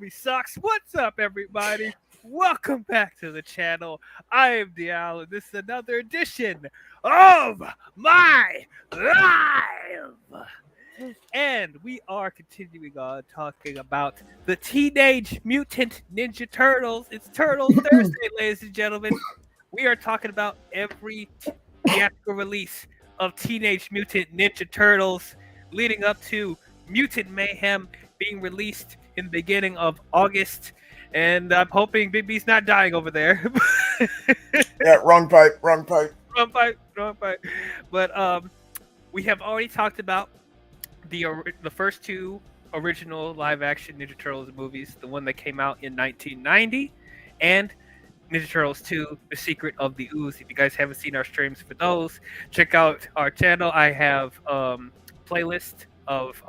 movie sucks. What's up, everybody? Welcome back to the channel. I am D-WIZZLE, and this is another edition of my live. And we are continuing on talking about the Teenage Mutant Ninja Turtles. It's Turtles Thursday, ladies and gentlemen. We are talking about every theatrical release of Teenage Mutant Ninja Turtles leading up to Mutant Mayhem being released in the beginning of August. And I'm hoping Big B's not dying over there. Yeah, wrong pipe, wrong pipe. Wrong pipe. But we have already talked about the first two original live-action Ninja Turtles movies, the one that came out in 1990, and Ninja Turtles 2, The Secret of the Ooze. If you guys haven't seen our streams for those, check out our channel. I have playlist of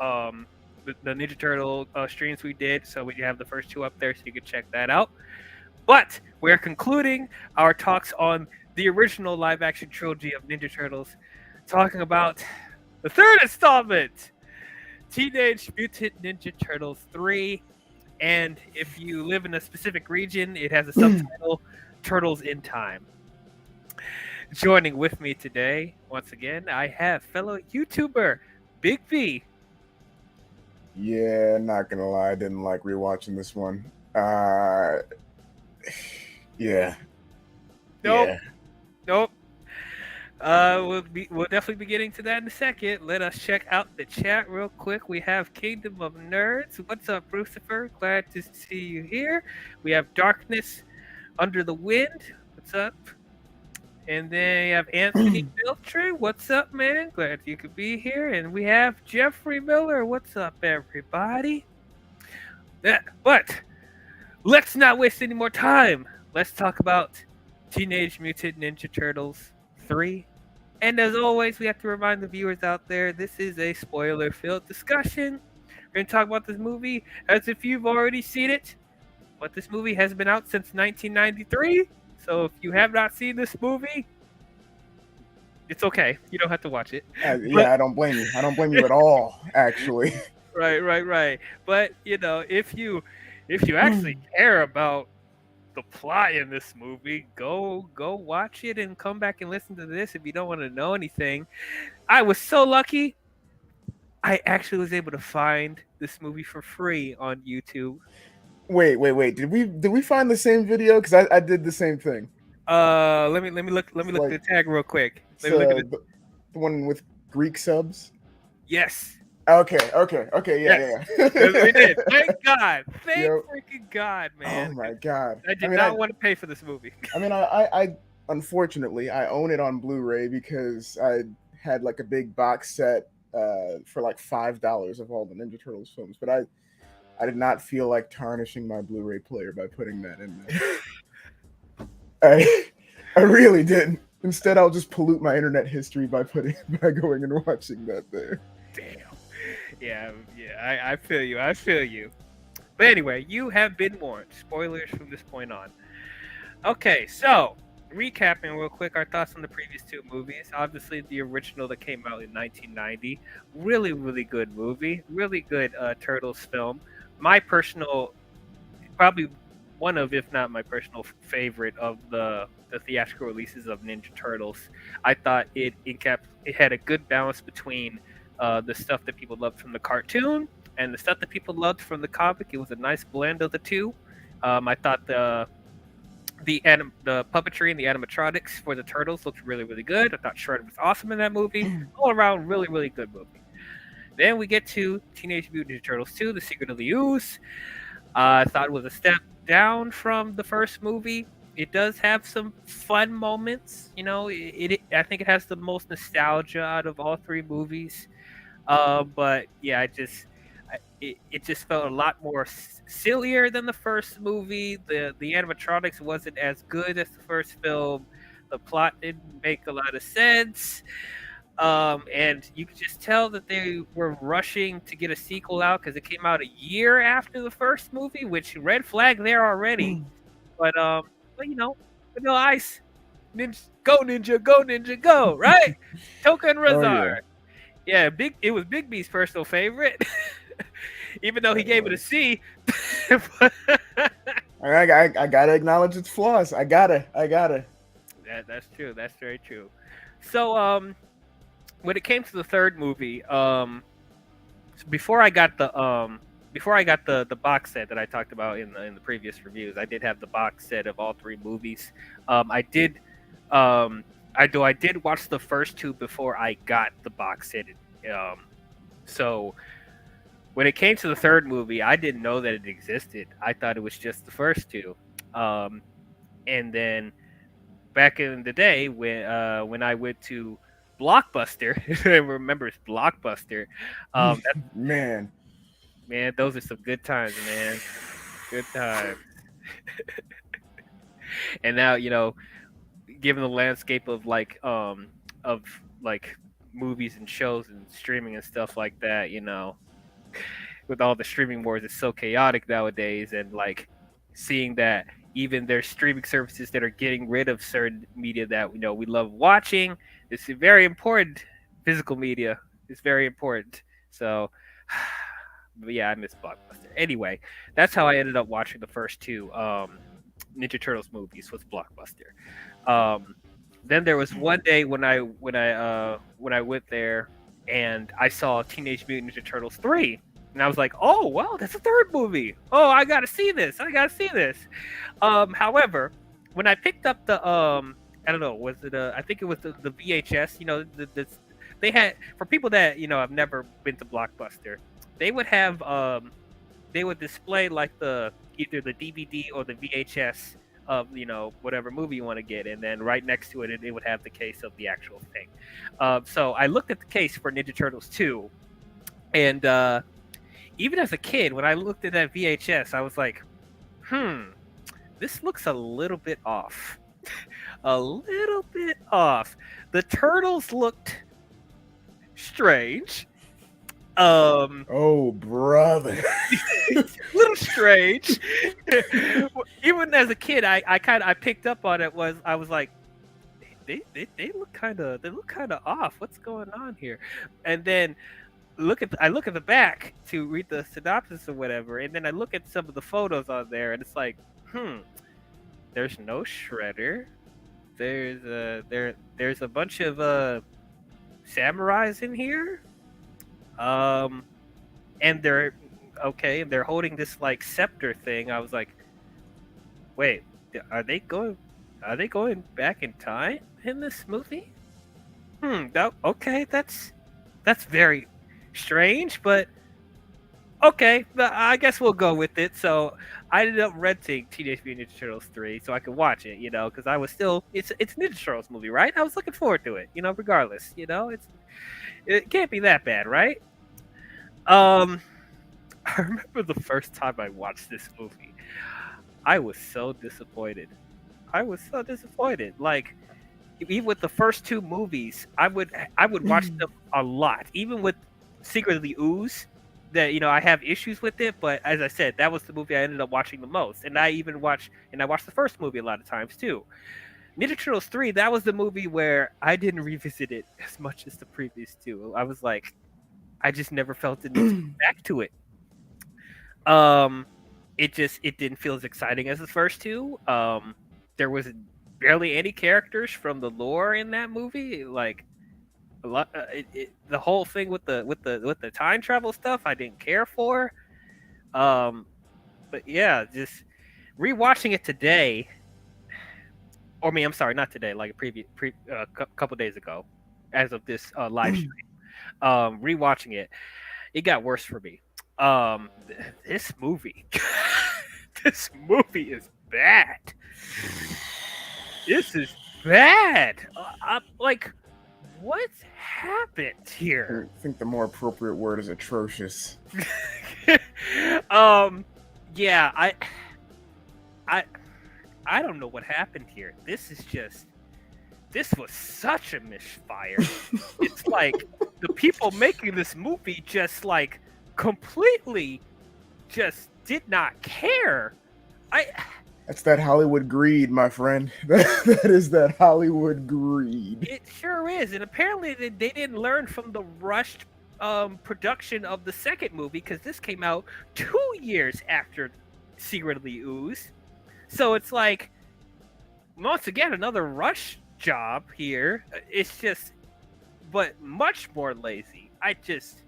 the Ninja Turtle streams we did, so we have the first two up there, so you can check that out. But we're concluding our talks on the original live-action trilogy of Ninja Turtles, talking about the third installment, Teenage Mutant Ninja Turtles 3. And if you live in a specific region, it has a subtitle, Turtles in Time. Joining with me today, once again, I have fellow YouTuber, Big B. Yeah, not gonna lie, I didn't like rewatching this one. Yeah. Nope. We'll definitely be getting to that in a second. Let us check out the chat real quick. We have Kingdom of Nerds. What's up, Lucifer? Glad to see you here. We have Darkness Under the Wind. What's up? And then we have Anthony Filtre. What's up, man? Glad you could be here. And we have Jeffrey Miller. What's up, everybody? But let's not waste any more time. Let's talk about Teenage Mutant Ninja Turtles 3. And as always, we have to remind the viewers out there, this is a spoiler-filled discussion. We're going to talk about this movie as if you've already seen it. But this movie has been out since 1993. So if you have not seen this movie, it's okay. You don't have to watch it. I don't blame you. I don't blame you at all, actually. Right. But, if you actually care about the plot in this movie, go watch it and come back and listen to this if you don't want to know anything. I was so lucky. I actually was able to find this movie for free on YouTube. Wait. Did we find the same video? Because I did the same thing. Let me look at the tag real quick. Let me look at the one with Greek subs. Yes. Okay. Yeah. We did. Thank God. Thank freaking God, man. Oh my God. I did not want to pay for this movie. I mean, I unfortunately I own it on Blu-ray because I had like a big box set for like $5 of all the Ninja Turtles films, but I did not feel like tarnishing my Blu-ray player by putting that in there. I really didn't. Instead, I'll just pollute my internet history by going and watching that there. Damn. Yeah. I feel you. But anyway, you have been warned. Spoilers from this point on. Okay, so recapping real quick our thoughts on the previous two movies. Obviously, the original that came out in 1990, really, really good movie. Really good Turtles film. My personal, probably one of, if not my personal favorite of the theatrical releases of Ninja Turtles. I thought it had a good balance between the stuff that people loved from the cartoon and the stuff that people loved from the comic. It was a nice blend of the two. I thought the puppetry and the animatronics for the Turtles looked really, really good. I thought Shredder was awesome in that movie. All around, really, really good movie. Then we get to Teenage Mutant Ninja Turtles 2, The Secret of the Ooze. I thought it was a step down from the first movie. It does have some fun moments. I think it has the most nostalgia out of all three movies. But yeah, it just felt a lot more sillier than the first movie. The animatronics wasn't as good as the first film. The plot didn't make a lot of sense. And you could just tell that they were rushing to get a sequel out because it came out a year after the first movie, which red flag there already. But Vanilla Ice, go ninja, go, right? Toka and Razar. Yeah, it was Big B's personal favorite. Even though he That gave it a was. C. I gotta acknowledge its flaws. I gotta. That's true. That's very true. So when it came to the third movie, before I got the box set that I talked about in the previous reviews, I did have the box set of all three movies. I did I did watch the first two before I got the box set. So when it came to the third movie, I didn't know that it existed. I thought it was just the first two. Um, and then back in the day when I went to Blockbuster, everyone remembers Blockbuster. That, Man. man, those are some good times, man. Good times. And now, given the landscape of like movies and shows and streaming and stuff like that, with all the streaming wars, it's so chaotic nowadays, and like seeing that even there's streaming services that are getting rid of certain media that we love watching. It's very important. Physical media is very important. So, but yeah, I miss Blockbuster. Anyway, that's how I ended up watching the first two Ninja Turtles movies was Blockbuster. Um, then there was one day when I went there and I saw Teenage Mutant Ninja Turtles 3. And I was like, "Oh, wow, that's a third movie. Oh, I got to see this. I got to see this." However, when I picked up the I don't know, was it I think it was the VHS, they had, for people that, have never been to Blockbuster, they would have they would display like the either the DVD or the VHS of whatever movie you want to get, and then right next to it would have the case of the actual thing. So I looked at the case for Ninja Turtles 2, and even as a kid, when I looked at that VHS, I was like, this looks a little bit off. A little bit off. The turtles looked strange. Oh, brother. Little strange. Even as a kid, I picked up on it. I was like, they look kind of off. What's going on here? And then I look at the back to read the synopsis or whatever, and then I look at some of the photos on there, and it's like, there's no Shredder. There's a bunch of samurais in here. And they're okay, and they're holding this like scepter thing. I was like, wait, are they going back in time in this movie? Okay, that's very strange, but okay, I guess we'll go with it. So I ended up renting Teenage Mutant Ninja Turtles 3 so I could watch it, because I was still, it's Ninja Turtles movie, right? I was looking forward to it, regardless, it can't be that bad, right? I remember the first time I watched this movie, I was so disappointed. Like, even with the first two movies, I would watch them a lot. Even with Secret of the Ooze, that I have issues with it, but as I said, that was the movie I ended up watching the most. And I watched the first movie a lot of times too. Ninja Turtles 3, that was the movie where I didn't revisit it as much as the previous two. I was like, I just never felt the need to go back to it. It didn't feel as exciting as the first two. There was barely any characters from the lore in that movie. Like a lot, the whole thing with the time travel stuff, I didn't care for. But yeah, just rewatching it today. Or I'm sorry, not today. Like a couple days ago, as of this live stream. Rewatching it, it got worse for me. This movie, this movie is bad. This is bad. I'm like, what's happened here? I think the more appropriate word is atrocious. Yeah, I don't know what happened here. This was such a misfire. It's like the people making this movie just like completely just did not care. That's that Hollywood greed, my friend. That is that Hollywood greed. It sure is, and apparently they didn't learn from the rushed production of the second movie because this came out 2 years after Secretly Ooze. So it's like once again another rush job here. It's just, but much more lazy. I just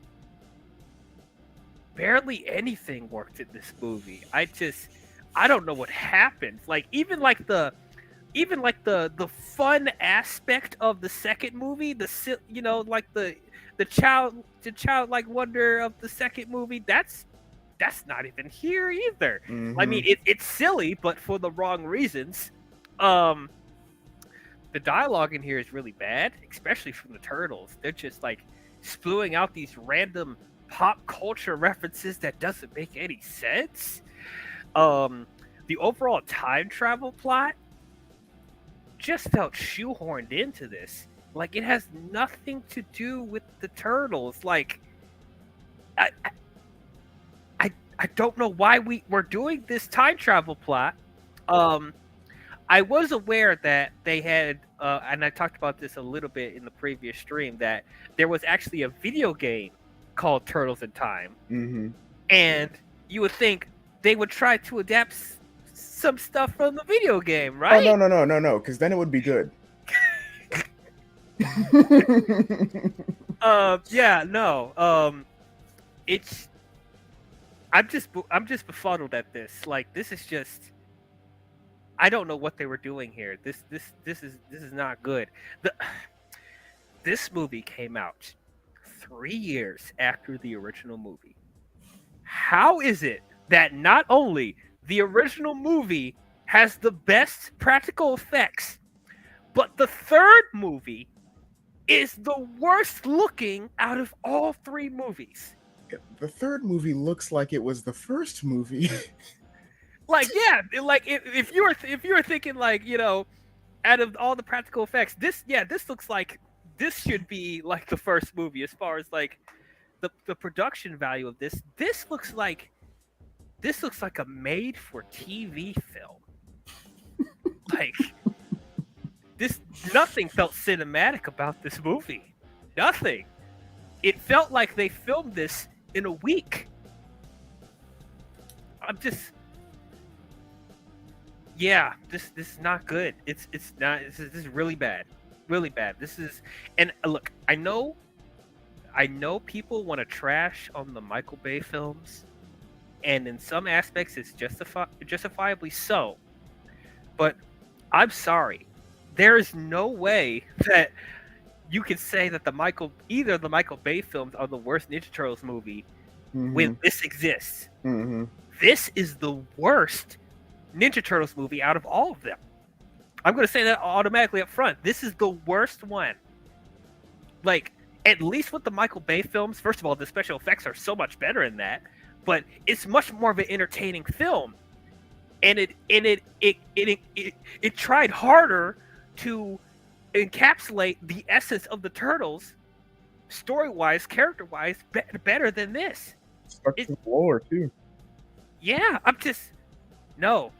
barely anything worked in this movie. I don't know what happened. Like even like the fun aspect of the second movie, like the childlike wonder of the second movie, that's not even here either. I mean, it's silly, but for the wrong reasons. Um, the dialogue in here is really bad, especially from the turtles. They're just like spewing out these random pop culture references that doesn't make any sense. The overall time travel plot just felt shoehorned into this. Like it has nothing to do with the turtles. Like I I don't know why we're doing this time travel plot. Um, I was aware that they had, and I talked about this a little bit in the previous stream, that there was actually a video game called Turtles in Time, and you would think they would try to adapt some stuff from the video game, right? Oh no, because then it would be good. Yeah, no. It's I'm just befuddled at this. Like this is just I don't know what they were doing here. This is not good. This movie came out 3 years after the original movie. How is it that not only the original movie has the best practical effects, but the third movie is the worst looking out of all three movies? The third movie looks like it was the first movie. Like, yeah, like if you were thinking like, out of all the practical effects, this looks like this should be like the first movie as far as like the production value of this. This looks like a made for TV film. Like this nothing felt cinematic about this movie. Nothing. It felt like they filmed this in a week. I'm just yeah, this is not good. It's not. This is really bad, really bad. This is, and look, I know people want to trash on the Michael Bay films, and in some aspects it's justifiably so. But I'm sorry, there is no way that you can say that either the Michael Bay films are the worst Ninja Turtles movie when this exists. This is the worst Ninja Turtles movie out of all of them. I'm going to say that automatically up front. This is the worst one. Like, at least with the Michael Bay films, first of all, the special effects are so much better in that, but it's much more of an entertaining film. And it tried harder to encapsulate the essence of the Turtles, story-wise, character-wise, better than this. Stuck to the lore too. Yeah, I'm just no,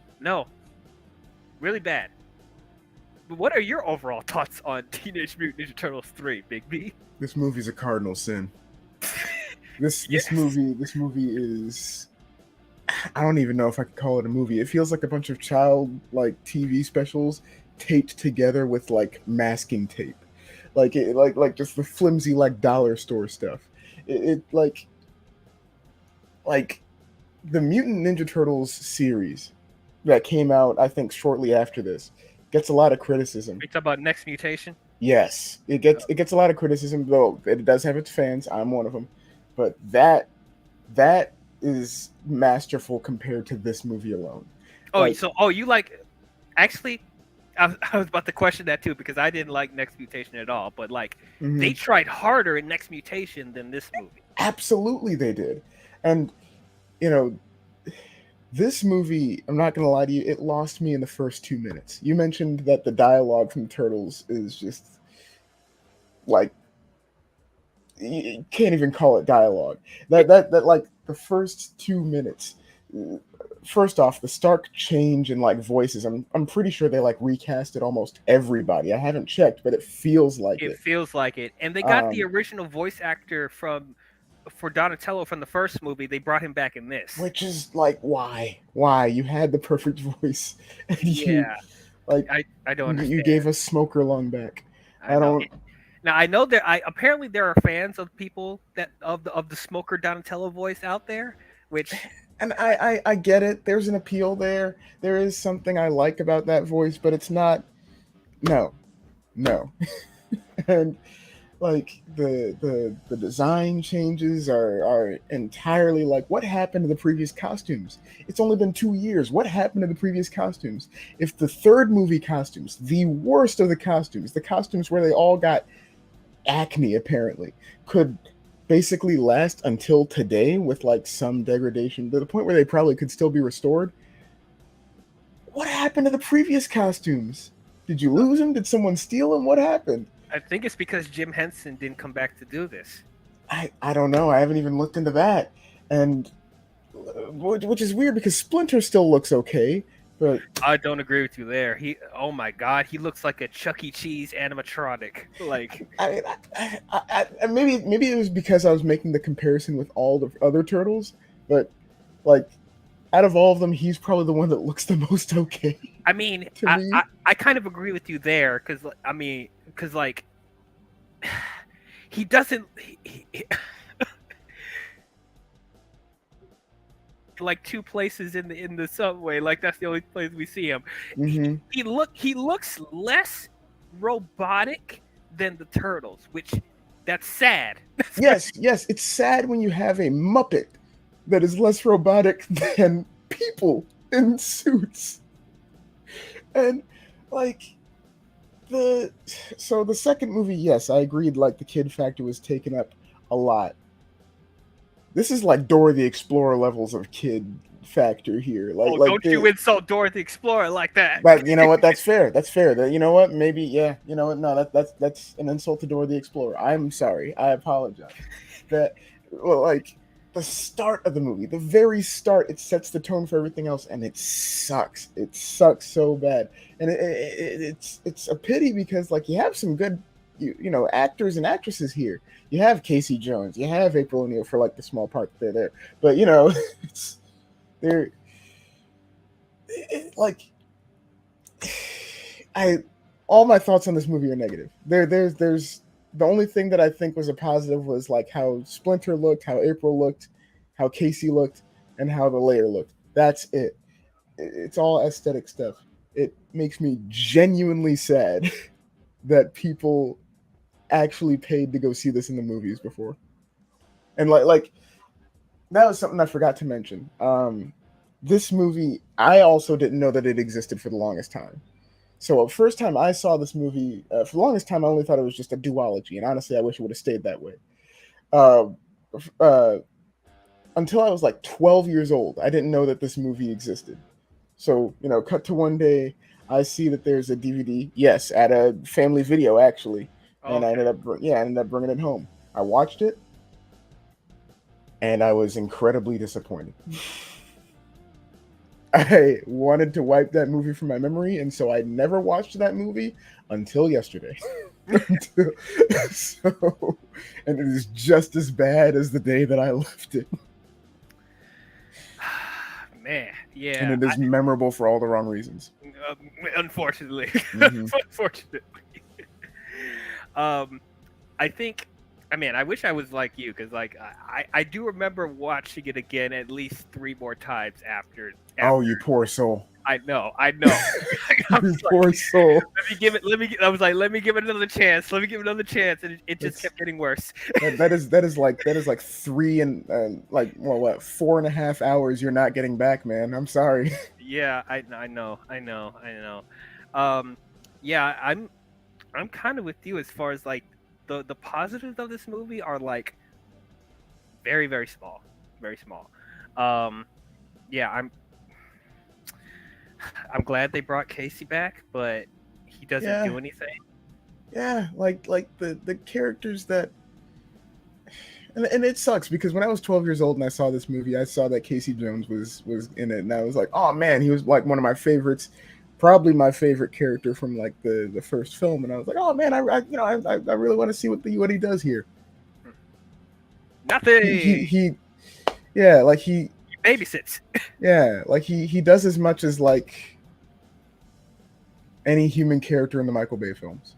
really bad. But what are your overall thoughts on Teenage Mutant Ninja Turtles 3, Big B? This movie's a cardinal sin. This movie is, I don't even know if I could call it a movie. It feels like a bunch of child like TV specials taped together with like masking tape, like just the flimsy like dollar store stuff. It like the Mutant Ninja Turtles series that came out, I think, shortly after this, gets a lot of criticism. You talk about Next Mutation? Yes, it gets a lot of criticism, though it does have its fans. I'm one of them, but that is masterful compared to this movie alone. Oh, you like? Actually, I was about to question that too because I didn't like Next Mutation at all. But like, they tried harder in Next Mutation than this movie. Absolutely, they did, and this movie, I'm not going to lie to you, it lost me in the first 2 minutes. You mentioned that the dialogue from Turtles is just, like, you can't even call it dialogue. That like, the first 2 minutes, first off, the stark change in, like, voices, I'm pretty sure they, like, recasted almost everybody. I haven't checked, but it feels like it. It feels like it. And they got the original voice actor from for Donatello from the first movie, they brought him back in this. Which is like, why you had the perfect voice and you Yeah, like I don't you understand. gave us Smoker Lung back. I I know. don't. Now I know that I apparently there are fans of people that of the Smoker Donatello voice out there, which And I get it. There's an appeal there. There is something I like about that voice, but it's not. No, no. And like the design changes are entirely like, what happened to the previous costumes? It's only been 2 years. What happened to the previous costumes? If the third movie costumes, the worst of the costumes where they all got acne apparently, could basically last until today with like some degradation to the point where they probably could still be restored, what happened to the previous costumes? Did you lose them? Did someone steal them? What happened? I think it's because Jim Henson didn't come back to do this. I don't know. I haven't even looked into that, and which is weird because Splinter still looks okay, but I don't agree with you there. Oh my god, he looks like a Chuck E. Cheese animatronic. Like, maybe it was because I was making the comparison with all the other turtles, but like out of all of them, he's probably the one that looks the most okay I mean, to me. I kind of agree with you there because like he doesn't like two places in the subway. Like that's the only place we see him. Hmm. He looks less robotic than the turtles, which that's sad. Yes, it's sad when you have a Muppet that is less robotic than people in suits. And like the so the second movie, yes, I agreed like the kid factor was taken up a lot. This is like Dora the Explorer levels of kid factor here. Oh, Like don't you insult Dora the Explorer like that. but you know what? That's fair. That's fair. That, you know what? Maybe, yeah. You know what? No, that's an insult to Dora the Explorer. I'm sorry. I apologize. That, well, like the start of the movie, the very start, it sets the tone for everything else, and it sucks. It sucks so bad, and it's a pity because like you have some good you know actors and actresses here. You have Casey Jones, you have April O'Neil for like the small part that they're there, but you know it's they're like I all my thoughts on this movie are negative. There's the only thing that I think was a positive was like how Splinter looked, how April looked, how Casey looked, and how the layer looked. That's it. It's all aesthetic stuff. It makes me genuinely sad that people actually paid to go see this in the movies before. And like that was something I forgot to mention. This movie, I also didn't know that it existed for the longest time. So first time I saw this movie, for the longest time, I only thought it was just a duology, and honestly, I wish it would have stayed that way. Uh, uh, until I was like 12 years old, I didn't know that this movie existed. So you know, cut to one day, I see that there's a DVD. Yes, at a family video actually, and Okay. I ended up bringing it home. I watched it, and I was incredibly disappointed. I wanted to wipe that movie from my memory, and so I never watched that movie until yesterday. So, and it is just as bad as the day that I left it, Man, and yeah. it is memorable for all the wrong reasons. Uh, Unfortunately, Hmm. unfortunately. Um, I think. I mean, I wish I was like you because, like, I do remember watching it again at least three more times after. Oh, you poor soul! I know. I You was like, poor soul. let me give it. I was like, let me give it another chance. Let me give it another chance, and it just That's kept getting worse. that is like three and like well, what 4.5 hours you're not getting back, man. I'm sorry. Yeah, I know. I know. Um, yeah, I'm kind of with you as far as like the positives of this movie are like very small, very small. Um, yeah, I'm glad they brought Casey back, but he doesn't Yeah, do anything. yeah, like the characters that and it sucks because when I was 12 years old and I saw this movie, I saw that Casey Jones was in it, and I was like, oh man, he was like one of my favorites, probably my favorite character from like the first film, and I was like, oh man, I really want to see what he does here. Nothing. He yeah, like He babysits. yeah, like he does as much as like any human character in the Michael Bay films.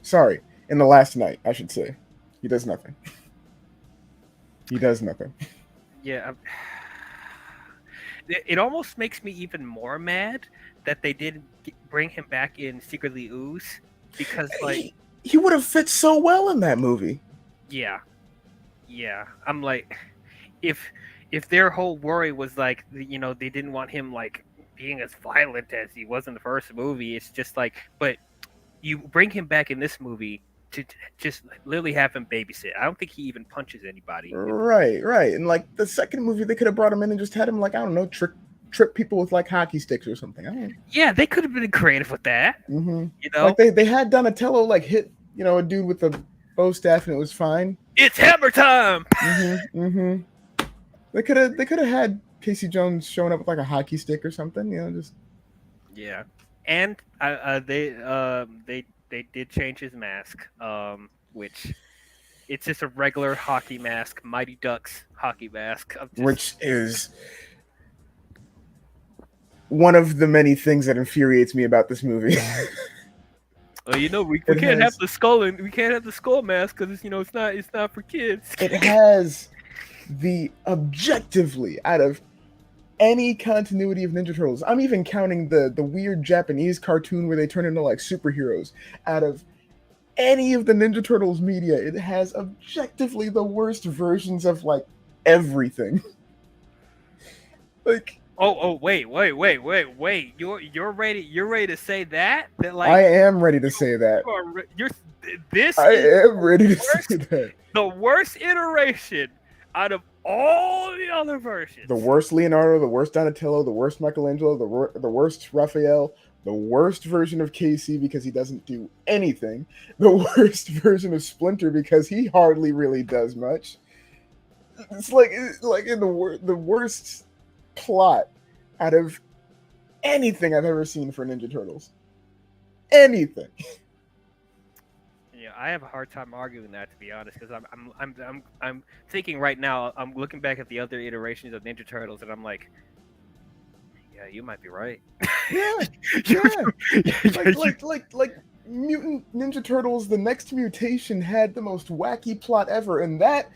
Sorry, in The Last Night, I should say. He does nothing. He does nothing. Yeah. It almost makes me even more mad that they didn't bring him back in Secretly Ooze because, like, he would have fit so well in that movie. yeah, I'm like, if their whole worry was like, you know, they didn't want him like being as violent as he was in the first movie, it's just like, but you bring him back in this movie to just literally have him babysit. I don't think he even punches anybody. Right. And like the second movie, they could have brought him in and just had him like, I don't know, trip people with like hockey sticks or something. I don't know. Yeah, they could have been creative with that. Mm-hmm. You know, like they had Donatello like hit, you know, a dude with a bow staff and it was fine. It's hammer time. They could have had Casey Jones showing up with like a hockey stick or something. You know, just yeah. And they did change his mask, which it's just a regular hockey mask, Mighty Ducks hockey mask, which is one of the many things that infuriates me about this movie. Well, you know, we can't have the skull and we can't have the skull mask because, you know, it's not for kids. It has the objectively out of any continuity of Ninja Turtles. I'm even counting the weird Japanese cartoon where they turn into like superheroes. Out of any of the Ninja Turtles media, it has objectively the worst versions of like everything. Like wait. You're ready to say that? That like I am ready to say that. I am ready to say that. The worst iteration out of all the other versions. The worst Leonardo, the worst Donatello, the worst Michelangelo, the worst Raphael, the worst version of Casey because he doesn't do anything, the worst version of Splinter because he hardly really does much. It's like in the worst plot out of anything I've ever seen for Ninja Turtles. Anything. Yeah, I have a hard time arguing that, to be honest, because I'm thinking right now. I'm looking back at the other iterations of Ninja Turtles, and I'm like, yeah, you might be right. Yeah. Like Mutant Ninja Turtles, the next mutation had the most wacky plot ever, and that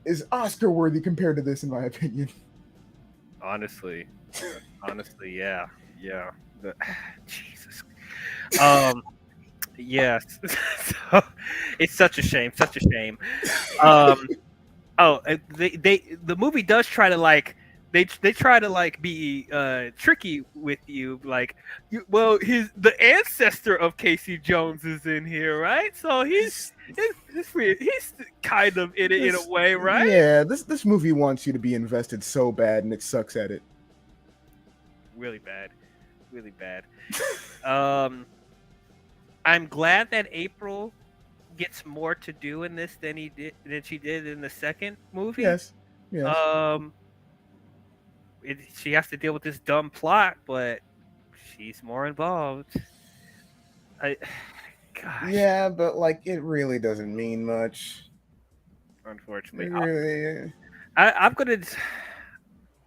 is Oscar worthy compared to this, in my opinion. Honestly, yeah. Jesus. Yes. So, it's such a shame. The movie does try to like they try to like be tricky with you, like the ancestor of Casey Jones is in here, right? So he's kind of in it in a way, right? Yeah, this movie wants you to be invested so bad, and it sucks at it. Really bad. I'm glad that April gets more to do in this than she did in the second movie. Yes. She has to deal with this dumb plot, but she's more involved. Gosh. Yeah, but like it really doesn't mean much. Unfortunately, really...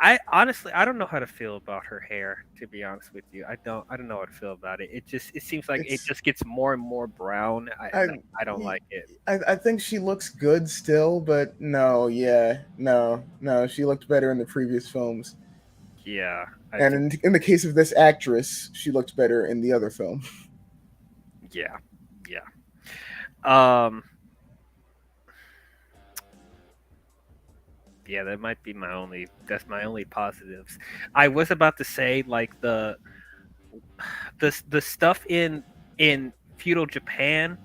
I honestly don't know how to feel about her hair. To be honest with you, I don't know how to feel about it. It seems like it just gets more and more brown. I don't like it. I think she looks good still, but no, she looked better in the previous films. Yeah, in the case of this actress, she looked better in the other film. Yeah. Yeah, that might be that's my only positives. I was about to say like the stuff in feudal Japan,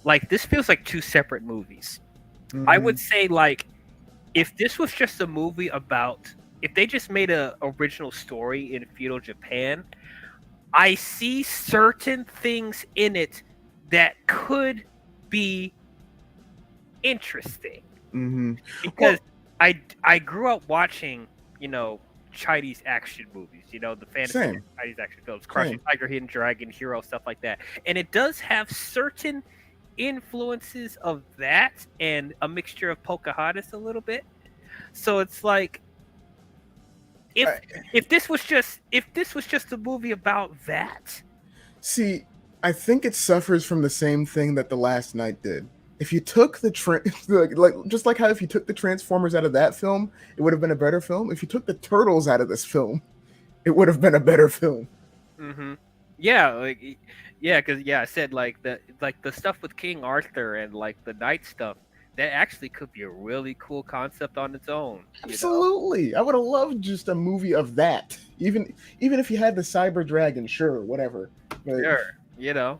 like this feels like two separate movies. Mm-hmm. I would say like if this was just a movie about, if they just made a original story in feudal Japan, I see certain things in it that could be interesting. Mm-hmm. Because I grew up watching, you know, Chinese action movies, you know, the fantasy Chinese action films, Crouching Tiger, Hidden Dragon, Hero, stuff like that. And it does have certain influences of that and a mixture of Pocahontas a little bit. So it's like if I, if this was just a movie about that. See, I think it suffers from the same thing that The Last Night did. If you took the like just like how if you took the Transformers out of that film, it would have been a better film. If you took the Turtles out of this film, it would have been a better film. Mm-hmm. Yeah, yeah, because I said like the stuff with King Arthur and like the knight stuff that actually could be a really cool concept on its own. Absolutely, I would have loved just a movie of that. Even if you had the Cyber Dragon, sure, whatever. But Sure, yeah, and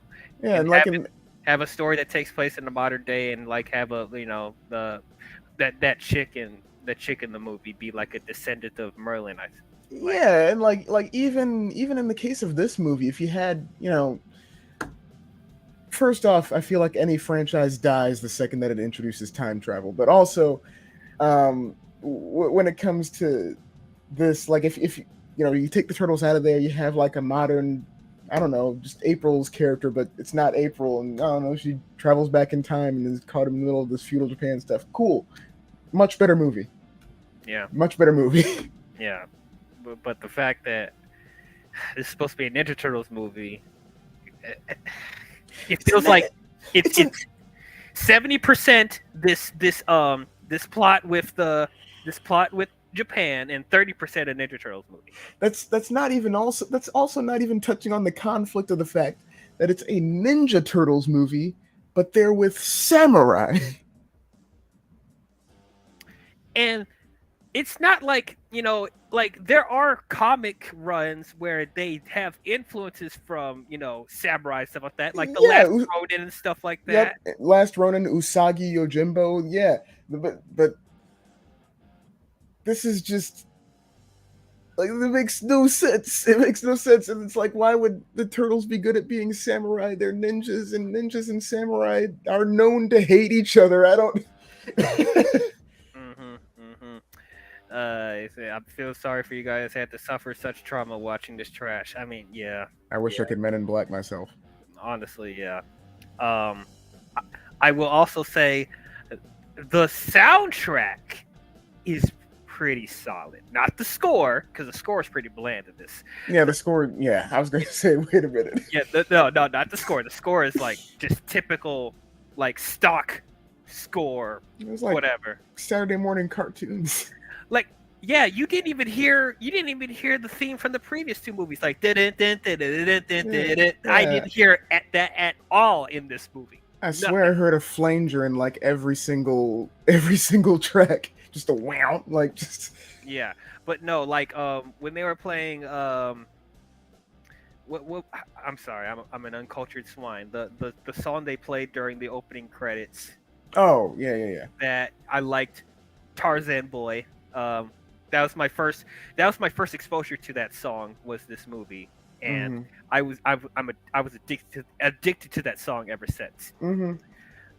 and have like it have a story that takes place in the modern day, and like have a that chick in the movie be like a descendant of Merlin. Like yeah, and like even in the case of this movie, if you had first off, I feel like any franchise dies the second that it introduces time travel. But also, when it comes to this, like if you take the turtles out of there, you have like a modern, I don't know, just April's character, but it's not April, and I don't know, she travels back in time and is caught in the middle of this feudal Japan stuff. Cool, much better movie. yeah, Much better movie. yeah, but the fact that this is supposed to be a Ninja Turtles movie, it feels like it's 70% this plot with Japan and 30% a Ninja Turtles movie. That's also not even touching on the conflict of the fact that it's a Ninja Turtles movie, but they're with samurai. And it's not like like there are comic runs where they have influences from samurai stuff like that, like the Yeah, Last Ronin and stuff like yep. that. Last Ronin, Usagi Yojimbo. Yeah, but this is just like, it makes no sense. It makes no sense, and it's like, why would the turtles be good at being samurai? They're ninjas, and ninjas and samurai are known to hate each other. I don't. Mm-hmm, mm-hmm. I feel sorry for you guys had to suffer such trauma watching this trash. I mean, yeah, I wish yeah, I could Men in Black myself. honestly, yeah. Um, I will also say the soundtrack is pretty solid. Not the score, because the score is pretty bland in this. Yeah, the score. Yeah, I was going to say, wait a minute. Yeah, no, not the score. The score is like just typical, like stock score, It was like whatever. Saturday morning cartoons. Like, yeah, you didn't even hear the theme from the previous two movies. Like, dun, dun, dun, dun, dun, dun, dun, dun, dun. I Yeah. didn't hear that at all in this movie. I swear I heard a flanger in like every single track. Just a wow, like just Yeah, but no, like when they were playing what I'm sorry, I'm an uncultured swine. The song they played during the opening credits oh yeah. that I liked, Tarzan Boy. That was my first exposure to that song, was this movie, and I was addicted to that song ever since.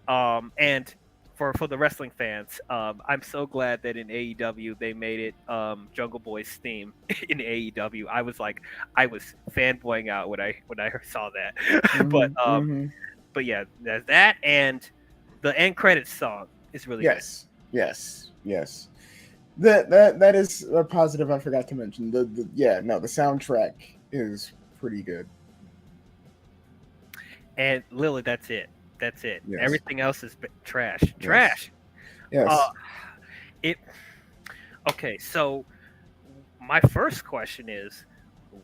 And for the wrestling fans, I'm so glad that in AEW they made it Jungle Boy's theme in AEW. I was fanboying out when I saw that. But yeah, there's that, and the end credits song is really good. Yes. That is a positive I forgot to mention. The soundtrack is pretty good. And Lily, that's it. Yes. Everything else is trash. Yes. Okay, so my first question is,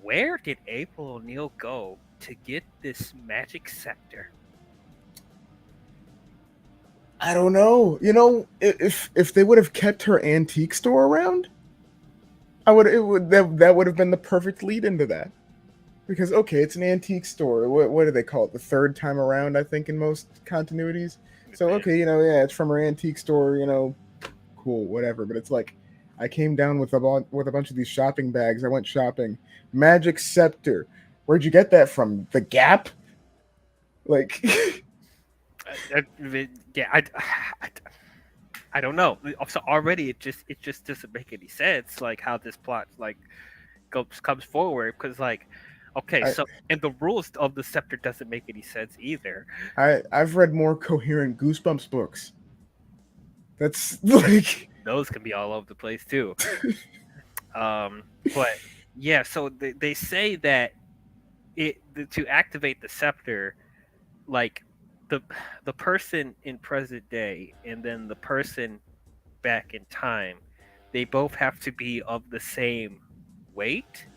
where did April O'Neil go to get this magic scepter? I don't know. If they would have kept her antique store around, that would have been the perfect lead into that. Because okay, it's an antique store. What do they call it? The third time around, I think, in most continuities. So okay, it's from her antique store. Cool, whatever. But it's like, I came down with a bunch of these shopping bags. I went shopping. Magic scepter. Where'd you get that from? The Gap? Like, yeah, I don't know. So already it just doesn't make any sense. Like how this plot comes forward, because like Okay, I, so and the rules of the scepter doesn't make any sense either. I've read more coherent Goosebumps books. That's like Those can be all over the place too. But yeah, so they say that to activate the scepter, like the the person in present day and then the person back in time, they both have to be of the same weight,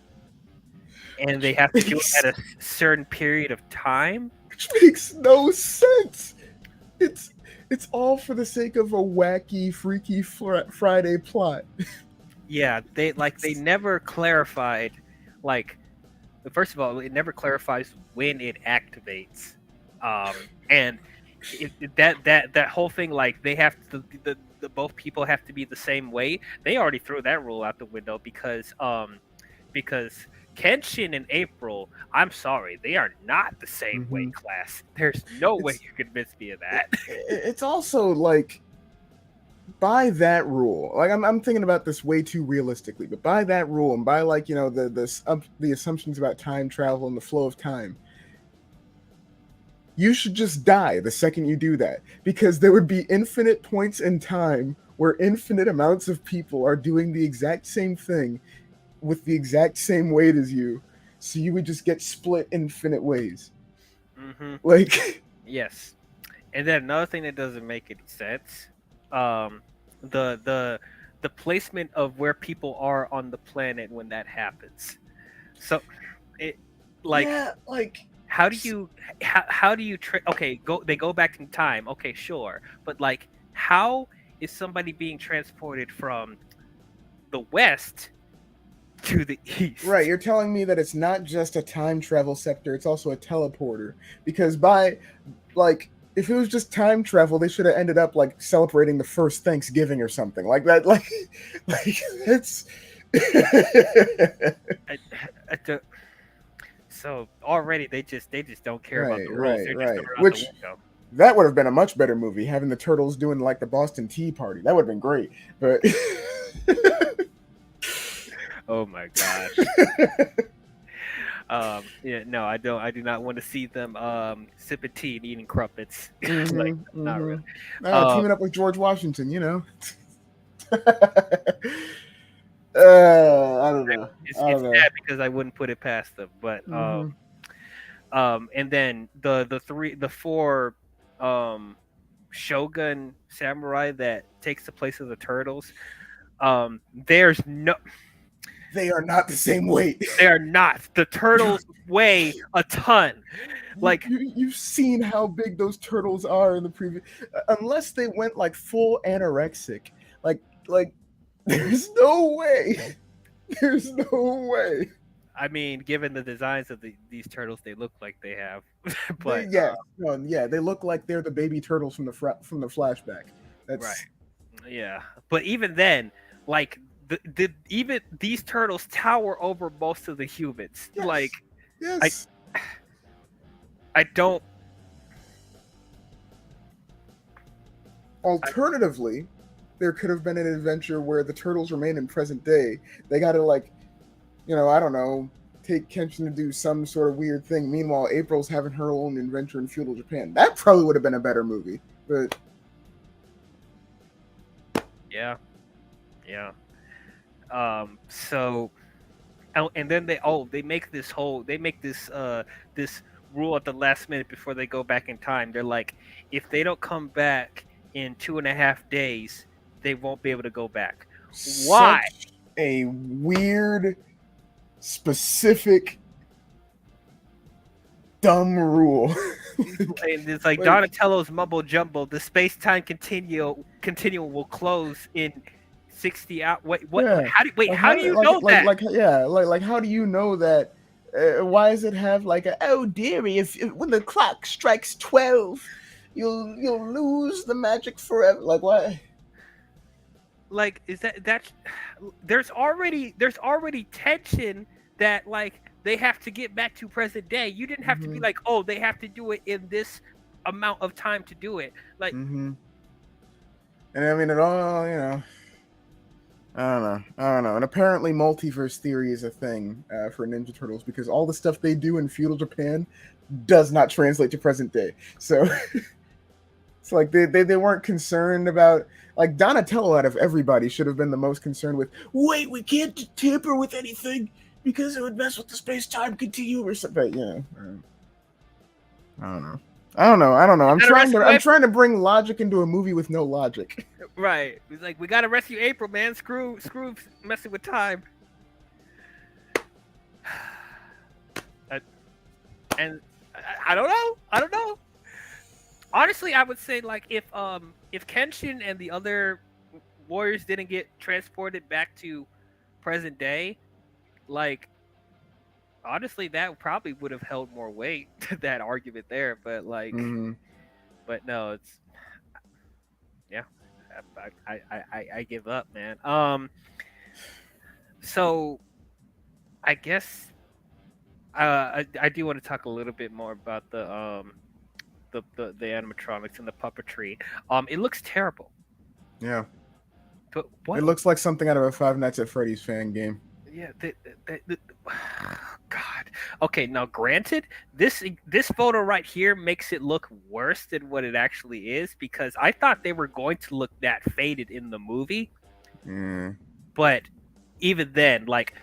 and they have to do it makes, at a certain period of time. which makes no sense. It's it's all for the sake of a wacky, freaky Friday plot. Yeah, they never clarified, like, first of all, it never clarifies when it activates, and that whole thing, like they have to the both people have to be the same weight. They already threw that rule out the window because Kenshin and April, I'm sorry, they are not the same Mm-hmm. weight class. There's no way It's you convince me of that. it's also like by that rule, like I'm thinking about this way too realistically, but by that rule and by like the assumptions about time travel and the flow of time, you should just die the second you do that because there would be infinite points in time where infinite amounts of people are doing the exact same thing with the exact same weight as you, so you would just get split infinite ways. Hmm. Like Yes. And then another thing that doesn't make any sense, um, the the the placement of where people are on the planet when that happens. So, it like yeah, like how do you how do you okay, go they go back in time. Okay, sure. But like how is somebody being transported from the west to the right, east? you're telling me that it's not just a time travel scepter, it's also a teleporter. Because by like if it was just time travel, they should have ended up like celebrating the first Thanksgiving or something like that. Like it's I, I, so already they just don't care about right, the rules. right, They're just right. throwing it out the Which window. that would have been a much better movie, having the turtles doing like the Boston Tea Party. That would have been great. But Oh my gosh. Yeah, no, I don't. I do not want to see them sipping tea and eating crumpets. Like, mm-hmm, not mm-hmm. really. Um, Teaming up with George Washington, I don't know. it's I don't it's know. sad because I wouldn't put it past them. But Mm-hmm. and then the four um shogun samurai that takes the place of the turtles. There's no, They are not the same weight. they are not. The turtles weigh a ton. Like, You've seen how big those turtles are in the previous. Unless they went like full anorexic, like there's no way. There's no way. I mean, given the designs of these turtles, they look like they have. They But yes, no, yeah, they look like they're the baby turtles from the flashback. right, That's yeah. But even then, like even these turtles tower over most of the humans. Like, yes, I yes. I don't. Alternatively, there could have been an adventure where the turtles remain in present day. They got to like, I don't know, take Kenshin to do some sort of weird thing. Meanwhile, April's having her own adventure in feudal Japan. That probably would have been a better movie. But Yeah, yeah. So, and then they make this rule at the last minute before they go back in time. They're like, if they don't come back in 2.5 days, they won't be able to go back. Why? such a weird, specific, dumb rule. And it's like like, Donatello's mumbo jumbo. The space time continuum will close in 60 hours. What? yeah. How do you know that? Yeah, like how do you know that? Why does it have like a oh dearie? If when the clock strikes 12, you'll lose the magic forever. Like what? Like, is that's there's already tension that, like, they have to get back to present day. You didn't have to be Mm-hmm. like, oh, they have to do it in this amount of time to do it. Like, Mm-hmm. And I mean, it all I don't know. And apparently, multiverse theory is a thing for Ninja Turtles because all the stuff they do in feudal Japan does not translate to present day. So it's like they weren't concerned about, like, Donatello out of everybody should have been the most concerned with. Wait, we can't tamper with anything because it would mess with the space time continuum or something. But, I don't know. I don't know. I'm trying to bring logic into a movie with no logic. Right. He's like, we gotta rescue April, man. Screw messing with time. I don't know. I don't know. Honestly, I would say, like, if Kenshin and the other warriors didn't get transported back to present day, like, honestly, that probably would have held more weight to that argument there. But like, but no, it's yeah. I give up, man. So I guess I do want to talk a little bit more about the animatronics and the puppetry. It looks terrible. Yeah. But what? It looks like something out of a Five Nights at Freddy's fan game. Yeah. God. Okay. Now, granted, this photo right here makes it look worse than what it actually is because I thought they were going to look that faded in the movie. But even then, like,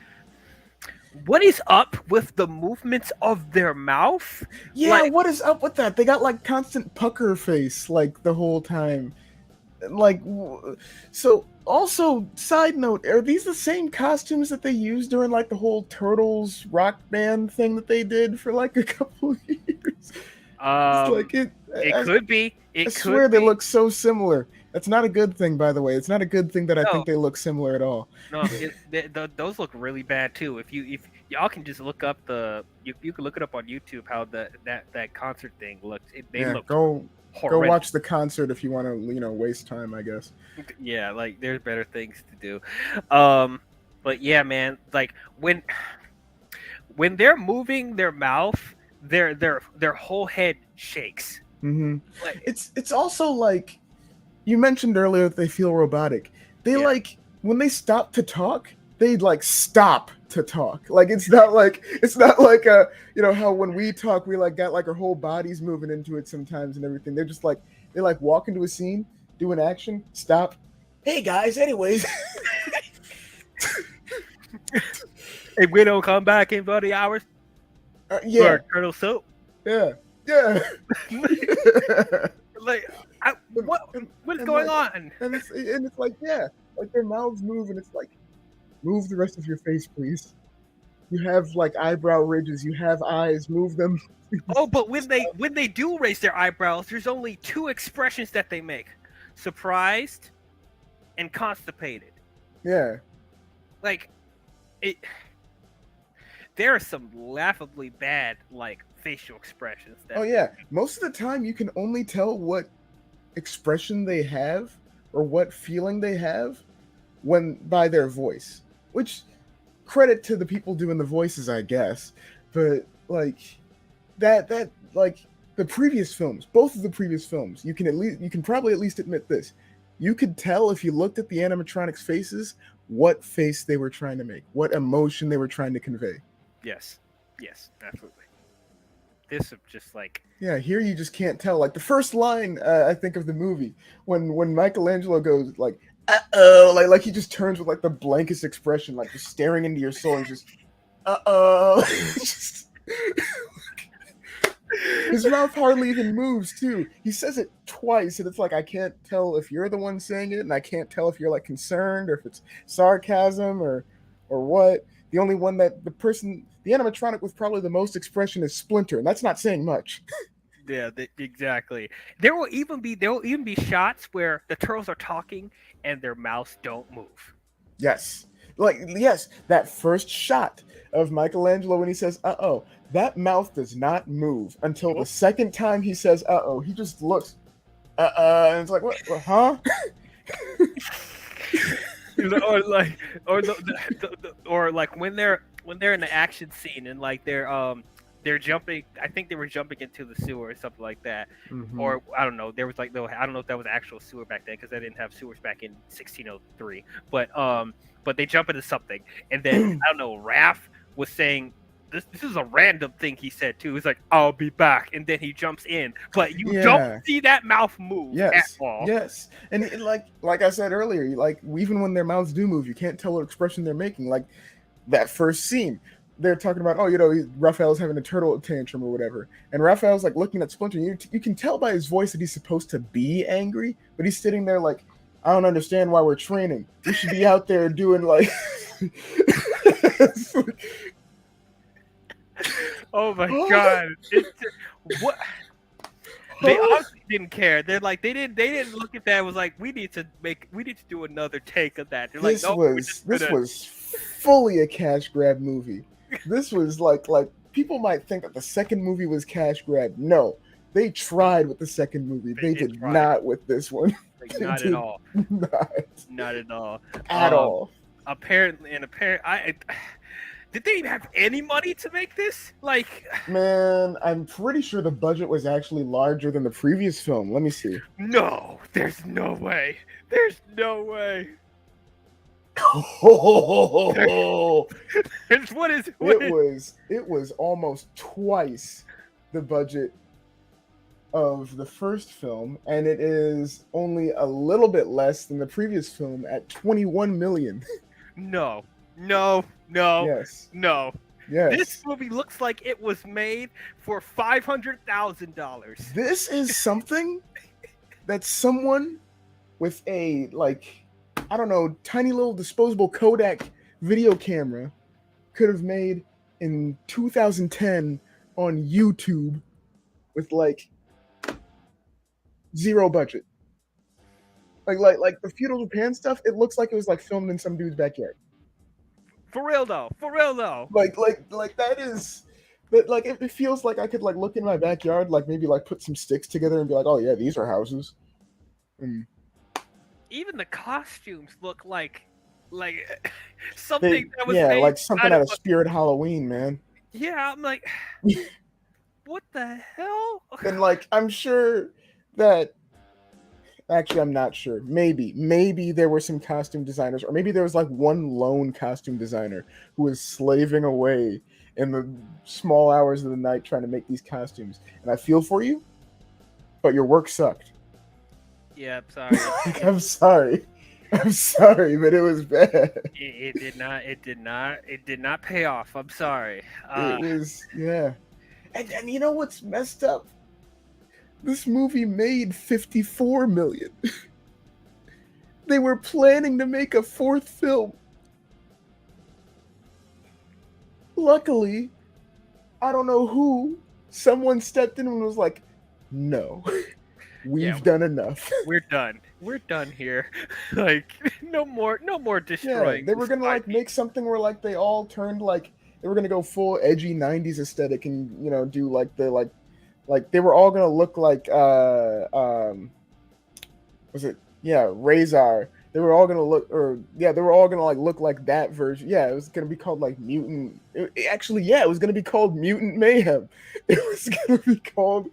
what is up with the movements of their mouth? Yeah, like, what is up with that? They got like constant pucker face like the whole time. Like, so also, side note, are these the same costumes that they used during like the whole Turtles rock band thing that they did for like a couple of years? Like it could be. I swear they look so similar. That's not a good thing, by the way. It's not a good thing that I think they look similar at all. No, those look really bad too. If y'all can just look up you can look it up on YouTube how that concert thing looks. They look go horrendous. Watch the concert if you want to waste time, I guess. Yeah, like there's better things to do. But yeah, man, like when they're moving their mouth, their whole head shakes. Like, it's also like you mentioned earlier that they feel robotic. They like when they stop to talk, they like stop to talk. Like it's not like how when we talk we like got like our whole bodies moving into it sometimes and everything. They're just like they like walk into a scene, do an action, stop. Hey guys, anyways. If we don't come back in 30 hours, yeah, turtle soup. Yeah. Like, what is going on? And it's like, yeah, like their mouths move, and it's like, move the rest of your face, please. You have like eyebrow ridges, you have eyes, move them. Oh, but when they do raise their eyebrows, there's only two expressions that they make: surprised and constipated. Yeah. Like, there are some laughably bad like facial expressions. Oh yeah, most of the time you can only tell what expression they have or what feeling they have by their voice. Which, credit to the people doing the voices, I guess. But like that like the previous films, both of the previous films, you can probably at least admit this. You could tell if you looked at the animatronics' faces what face they were trying to make, what emotion they were trying to convey. Yes, absolutely. This is just like here you just can't tell. Like the first line I think of the movie when Michelangelo goes like uh-oh, like he just turns with like the blankest expression, like just staring into your soul and just uh-oh. His mouth hardly even moves too. He says it twice and it's like I can't tell if you're the one saying it and I can't tell if you're like concerned or if it's sarcasm or what. The only one that the animatronic with probably the most expression is Splinter, and that's not saying much. Yeah, exactly. There will even be shots where the turtles are talking and their mouths don't move. Yes, that first shot of Michelangelo when he says "uh-oh," that mouth does not move until the second time he says "uh-oh." He just looks, and it's like, what huh? or like when they're in the action scene and like they're they're jumping. I think they were jumping into the sewer or something like that, Mhm. or I don't know. There was like no, I don't know if that was actual sewer back then because they didn't have sewers back in 1603. But they jump into something, and then I don't know. Raph was saying. This is a random thing he said too. He's like, "I'll be back," and then he jumps in, but you don't Yeah. see that mouth move at Yes. all. Yes. And like I said earlier, like even when their mouths do move, you can't tell what expression they're making. Like that first scene, they're talking about, oh, Raphael's having a turtle tantrum or whatever, and Raphael's like looking at Splinter. You can tell by his voice that he's supposed to be angry, but he's sitting there like, I don't understand why we're training. We should be out there doing like. Oh my god! What? They obviously didn't care. They're like they didn't look at that and was like we need to do another take of that. They're like, nope, this was fully a cash grab movie. This was like people might think that the second movie was cash grab. No, they tried with the second movie. They did not with this one. Like, not at all. Not at all. At all. Apparently, did they even have any money to make this? Like, man, I'm pretty sure the budget was actually larger than the previous film. Let me see. No, there's no way. There's no way. It was almost twice the budget of the first film, and it is only a little bit less than the previous film at 21 million. No. Yes. No. Yes. This movie looks like it was made for $500,000. This is something that someone with a I don't know, tiny little disposable Kodak video camera could have made in 2010 on YouTube with zero budget. Like the feudal Japan stuff, it looks like it was filmed in some dude's backyard. For real though. Like that is, but it feels like I could look in my backyard, maybe put some sticks together and be like, oh yeah, these are houses. And even the costumes look like something that was made like something out of Spirit Halloween, man. Yeah, I'm like, what the hell? And I'm sure that. Actually, I'm not sure. Maybe there were some costume designers, or maybe there was one lone costume designer who was slaving away in the small hours of the night trying to make these costumes. And I feel for you, but your work sucked. Yeah, I'm sorry. I'm sorry, but it was bad. It did not pay off. I'm sorry. It was, yeah. And you know what's messed up? This movie made 54 million. They were planning to make a fourth film. Luckily, I don't know who, someone stepped in and was like, no, we've done enough. We're done. We're done here. No more destroying. Yeah, they were gonna make something where they all turned they were gonna go full edgy 90s aesthetic and do the they were all gonna look like Razor. They were all gonna look look like that version. Yeah, it was gonna be called Mutant. It was gonna be called Mutant Mayhem. It was gonna be called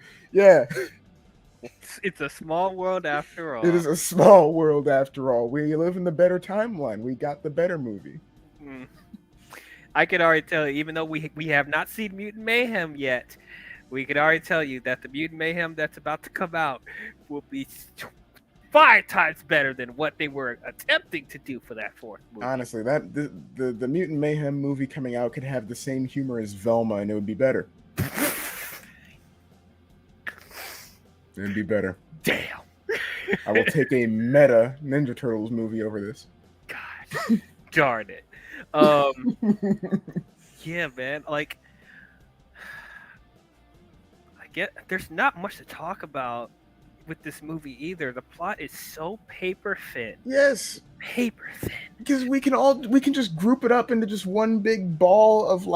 It's a small world after all. It is a small world after all. We live in the better timeline. We got the better movie. I could already tell you, even though we have not seen Mutant Mayhem yet, we could already tell you that the Mutant Mayhem that's about to come out will be 5 times better than what they were attempting to do for that fourth movie. Honestly, the Mutant Mayhem movie coming out could have the same humor as Velma, and it would be better. It'd be better. Damn. I will take a meta Ninja Turtles movie over this. God darn it. Yeah, man. I get there's not much to talk about with this movie either. The plot is so paper thin. Yes. Paper thin. Because we can just group it up into just one big ball of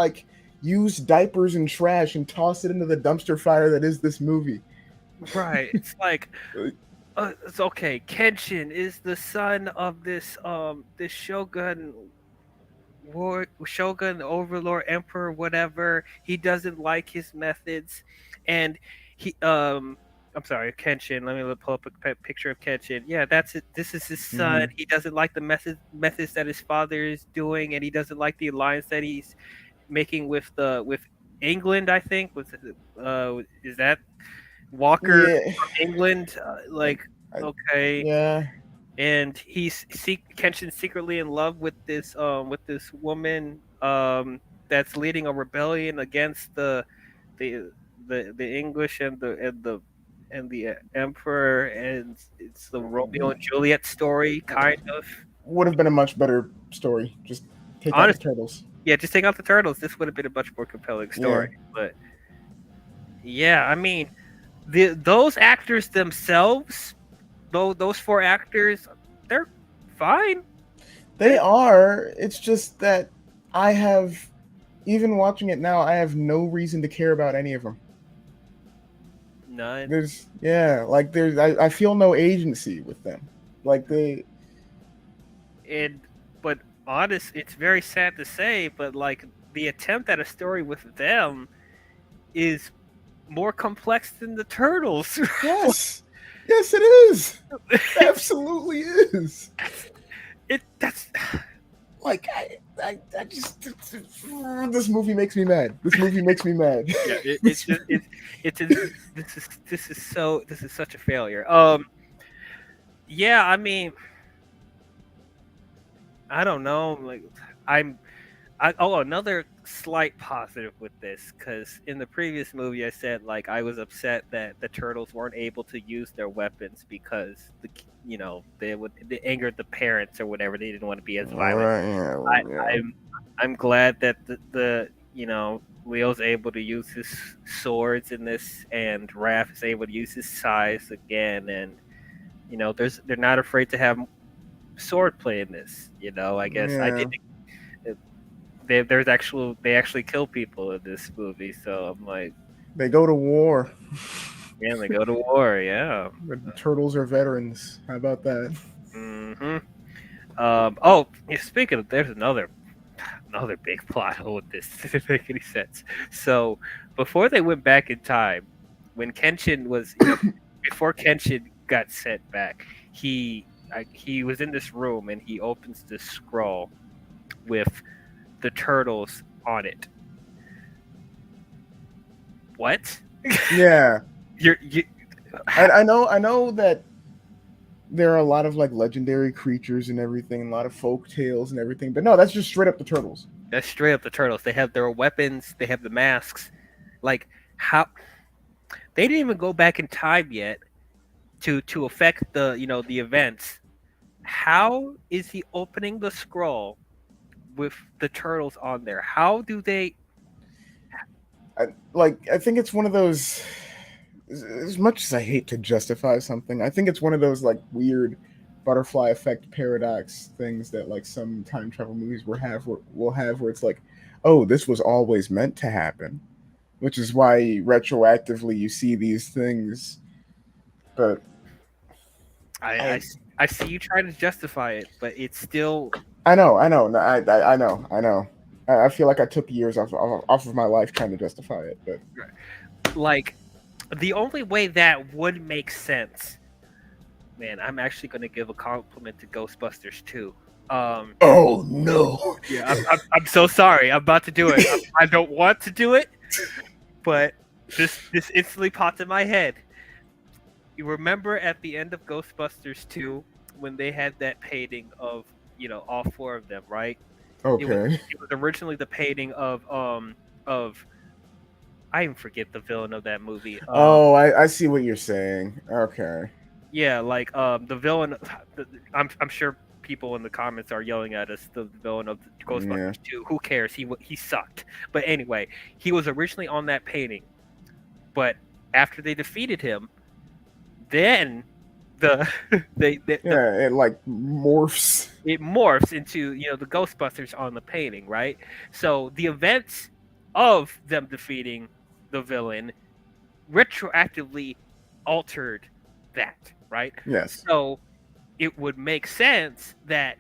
used diapers and trash and toss it into the dumpster fire that is this movie. Right. It's it's okay. Kenshin is the son of this shogun Shogun, Overlord, Emperor, whatever. He doesn't like his methods, and he. I'm sorry, Kenshin. Let me pull up a picture of Kenshin. Yeah, that's it. This is his son. Hmm. He doesn't like the methods that his father is doing, and he doesn't like the alliance that he's making with England. I think is that Walker Yeah, from England? I, Like, I, okay, yeah, and Kenshin's secretly in love with this woman that's leading a rebellion against the the English and the emperor, and it's the Romeo and Juliet story kind of. would have been a much better story. Just take out the Honest, turtles. yeah, just take out the turtles. This would have been a much more compelling Yeah, story. But yeah, I mean, those actors themselves, though those four actors, they're fine. they are. It's just that I have, even watching it now, I have no reason to care about any of them. None. There's, yeah, like I feel no agency with them. Like they, And but honest, it's very sad to say, but like the attempt at a story with them is more complex than the turtles. yes, yes, it is. Absolutely is. That's Like I just this movie makes me mad. This movie makes me mad. yeah. It's this is such a failure. Yeah, I mean, I don't know. Like, I'm another slight positive with this, because in the previous movie I said like I was upset that the turtles weren't able to use their weapons because they angered the parents or whatever. They didn't want to be as violent. Right, yeah, I, yeah. I'm glad that the Leo's able to use his swords in this, and Raph is able to use his size again, and they're not afraid to have sword play in this. I guess I Yeah. did they actually kill people in this movie, so I'm like, They go to war. yeah, they go to war, yeah. The turtles are veterans. How about that? Hmm. Oh, yeah, speaking of, there's another big plot hole with this. Didn't make any sense. So before they went back in time, when Kenshin was, before Kenshin got sent back, he was in this room and he opens this scroll with the turtles on it. What? Yeah. You I know that there are a lot of like legendary creatures and everything, a lot of folk tales and everything, but no, that's just straight up the turtles. That's straight up the turtles. They have their weapons. They have the masks. Like, how they didn't even go back in time yet to affect the events. How is he opening the scroll with the turtles on there? How do they? I think it's one of those. As much as I hate to justify something, I think it's one of those like weird butterfly effect paradox things that like some time travel movies will have where it's like, oh, this was always meant to happen, which is why retroactively you see these things. But I, I I s- I see you trying to justify it, but it's still I know, no, I know, I know. I feel like I took years off of my life trying to justify it, but like the only way that would make sense. Man, I'm actually going to give a compliment to Ghostbusters too. Um, oh no. yeah, I'm so sorry. I'm about to do it. I don't want to do it, but this instantly popped in my head. You remember at the end of Ghostbusters 2 when they had that painting of all four of them, right? It was Okay. it was originally the painting of I even forget the villain of that movie. Oh, I see what you're saying. Okay. Yeah, like the villain. I'm sure people in the comments are yelling at us. The villain of Yeah. Ghostbusters 2. Who cares? He sucked. But anyway, he was originally on that painting, but after they defeated him, then the Yeah, it like morphs. it morphs into the Ghostbusters on the painting, right? So the events of them defeating the villain retroactively altered that, right? Yes. So it would make sense that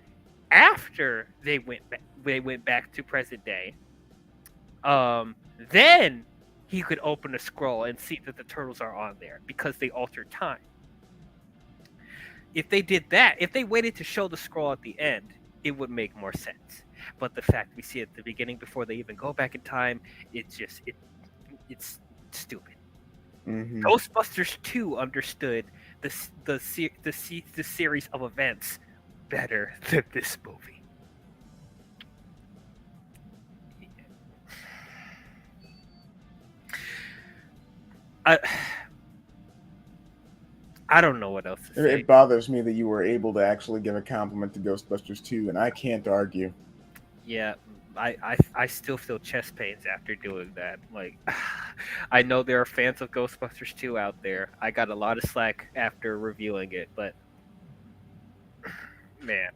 After they went back to present day, then he could open a scroll and see that the turtles are on there because they altered time. If they did that, if they waited to show the scroll at the end, it would make more sense. But the fact we see it at the beginning before they even go back in time, it's stupid. Mm-hmm. Ghostbusters 2 understood the series of events better than this movie. I I don't know what else to say. It bothers me that you were able to actually give a compliment to Ghostbusters 2, and I can't argue. Yeah, I still feel chest pains after doing that. Like, I know there are fans of Ghostbusters 2 out there. I got a lot of slack after reviewing it, but man,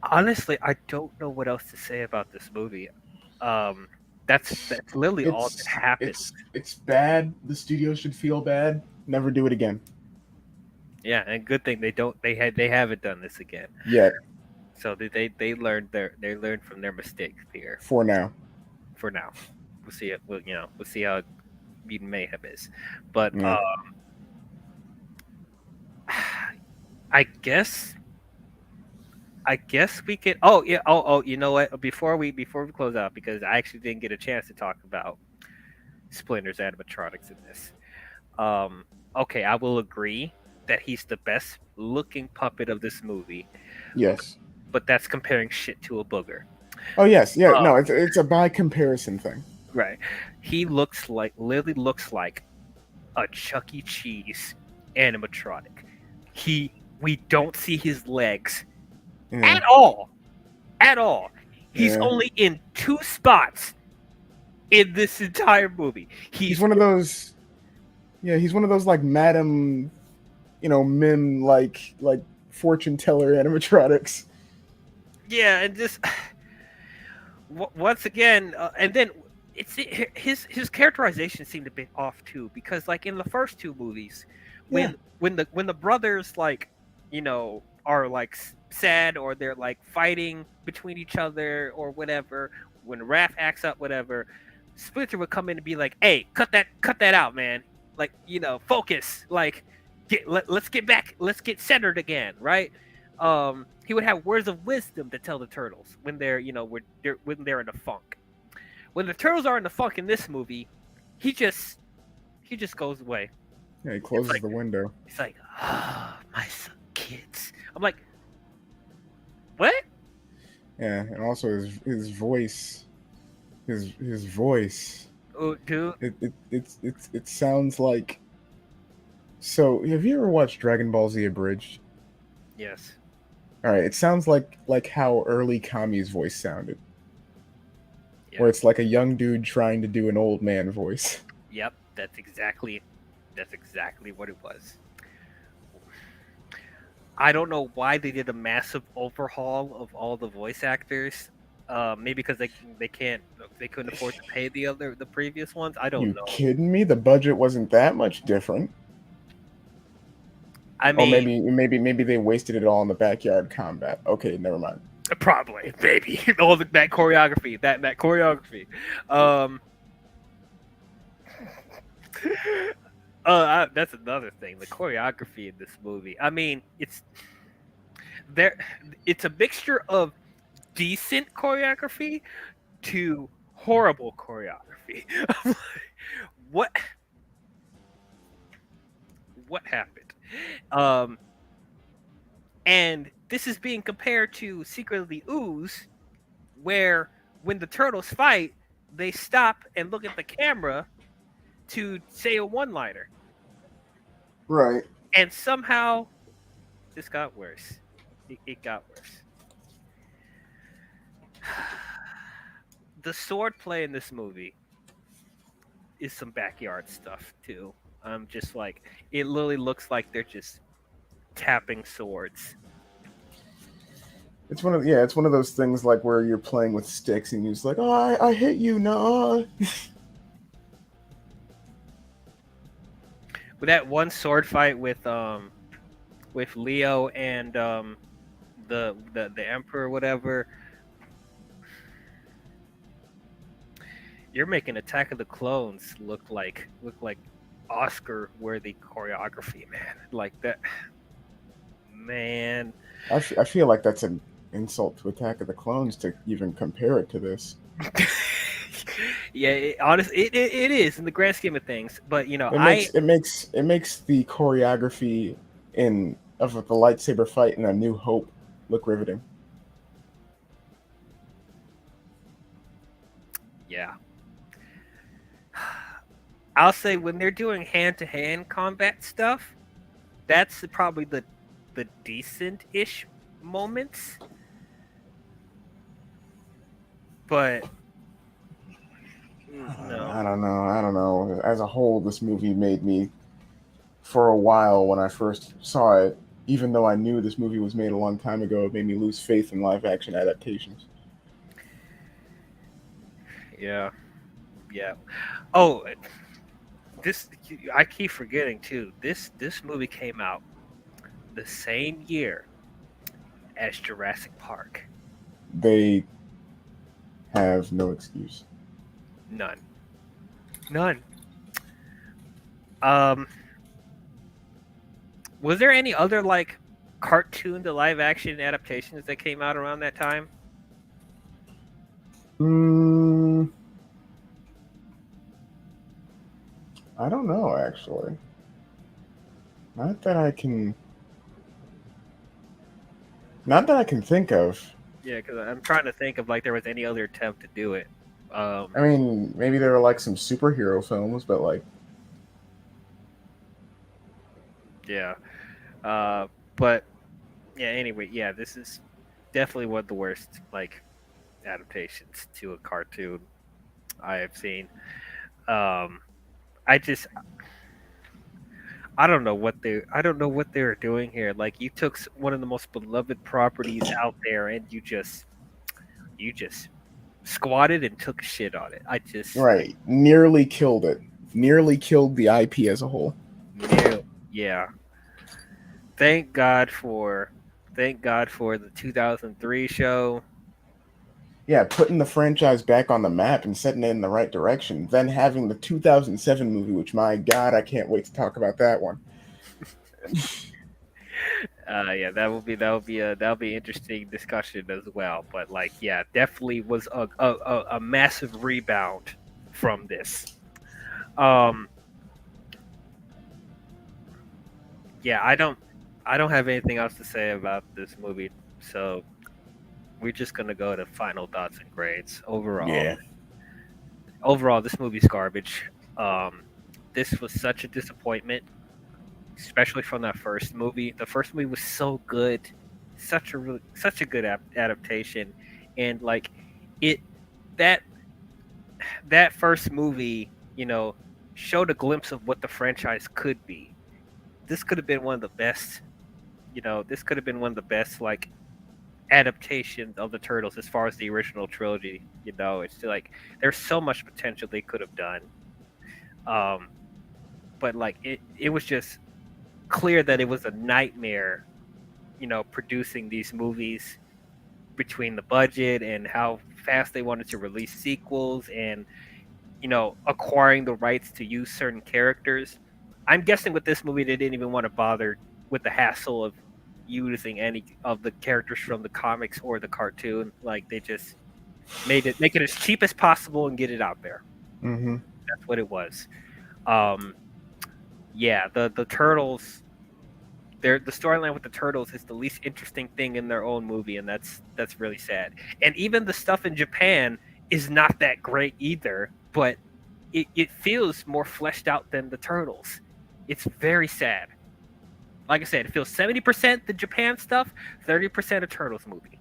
honestly, I don't know what else to say about this movie. That's literally all that happened. It's bad. The studio should feel bad. Never do it again. Yeah, and good thing they haven't done this again. Yet. So they learned from their mistakes here. For now. For now, we'll see it. We'll see how Mutant Mayhem is, but Yeah. I guess we could. Oh yeah. Oh. You know what? Before we close out, because I actually didn't get a chance to talk about Splinter's animatronics in this. Okay, I will agree that he's the best looking puppet of this movie. Yes. But that's comparing shit to a booger. Oh yes, yeah. No, it's a by comparison thing. Right. He literally looks like a Chuck E. Cheese animatronic. We don't see his legs at all. He's only in 2 spots in this entire movie. He's one of those. Yeah, he's one of those like Madam, Mim like fortune teller animatronics. Yeah, and just once again, and then it's his characterization seemed a bit off too, because like in the first 2 movies, when the brothers are like sad or they're like fighting between each other or whatever, when Raph acts up, whatever, Splinter would come in and be like, "Hey, cut that out, man! Like, focus! Like, let's get back, let's get centered again, right?" He would have words of wisdom to tell the turtles when they're when they're in a funk. When the turtles are in the funk in this movie, he just goes away. Yeah, he closes the window. He's like, my kids. I'm like, what? Yeah, and also his voice, his voice. Oh, dude. It sounds like. So, have you ever watched Dragon Ball Z Abridged? Yes. All right, it sounds like how early Kami's voice sounded, Yep. where it's like a young dude trying to do an old man voice. Yep, that's exactly what it was. I don't know why they did a massive overhaul of all the voice actors. Maybe because they couldn't afford to pay the previous ones. I don't know. You kidding me? The budget wasn't that much different. I mean, maybe they wasted it all in the backyard combat. Okay, never mind. Probably, maybe all that choreography, that choreography. That's another thing. The choreography in this movie. I mean, it's a mixture of decent choreography to horrible choreography. What happened? And this is being compared to Secret of the Ooze, where when the turtles fight, they stop and look at the camera to say a one-liner. Right. And somehow, this got worse. It got worse. The sword play in this movie is some backyard stuff too. I'm just like, it literally looks like they're just tapping swords. It's one of those things like where you're playing with sticks and you're just like, oh, I hit you, no. With that one sword fight with with Leo and the Emperor, or whatever. You're making Attack of the Clones look like Oscar worthy choreography, man. Like that, man. I feel like that's an insult to Attack of the Clones to even compare it to this. Yeah, honestly, it is in the grand scheme of things. But It makes the choreography in of the lightsaber fight in A New Hope look riveting. yeah, I'll say when they're doing hand to hand combat stuff, that's probably the decent ish moments. But no, I don't know. I don't know. As a whole, this movie made me, for a while when I first saw it, even though I knew this movie was made a long time ago, it made me lose faith in live action adaptations. yeah, yeah. Oh, this I keep forgetting too. This movie came out the same year as Jurassic Park. They have no excuse. None, none. Um, was there any other like cartoon to live action adaptations that came out around that time? Mm, I don't know actually. Not that I can. Not that I can think of. Yeah, because I'm trying to think of like there was any other attempt to do it. I mean, maybe there were like some superhero films, but like, Yeah. But yeah. Anyway, yeah, this is definitely one of the worst like adaptations to a cartoon I have seen. Um, I just I don't know what they were doing here. Like you took one of the most beloved properties out there and you just squatted and took a shit on it. right, nearly killed it. Nearly killed the IP as a whole. Nearly, yeah. Thank God for thank God for the 2003 show. Yeah, putting the franchise back on the map and setting it in the right direction. Then having the 2007 movie, which, my God, I can't wait to talk about that one. Yeah, that will be interesting discussion as well. But like, yeah, definitely was a massive rebound from this. Um, yeah, I don't have anything else to say about this movie. So we're just gonna go to final thoughts and grades overall. Yeah. Overall, this movie's garbage. Um, this was such a disappointment, especially from that first movie. The first movie was so good, such a good adaptation, and like it that that first movie, showed a glimpse of what the franchise could be. This could have been one of the best. This could have been one of the best like adaptations of the Turtles as far as the original trilogy. It's like there's so much potential they could have done. Um, but like it was just clear that it was a nightmare, producing these movies between the budget and how fast they wanted to release sequels and acquiring the rights to use certain characters. I'm guessing with this movie they didn't even want to bother with the hassle of using any of the characters from the comics or the cartoon. Like they just make it as cheap as possible and get it out there. Mm-hmm. That's what it was. Um, yeah, the turtles. The storyline with the turtles is the least interesting thing in their own movie, and that's really sad. And even the stuff in Japan is not that great either, but it feels more fleshed out than the turtles. It's very sad. Like I said, it feels 70% the Japan stuff, 30% a turtles movie.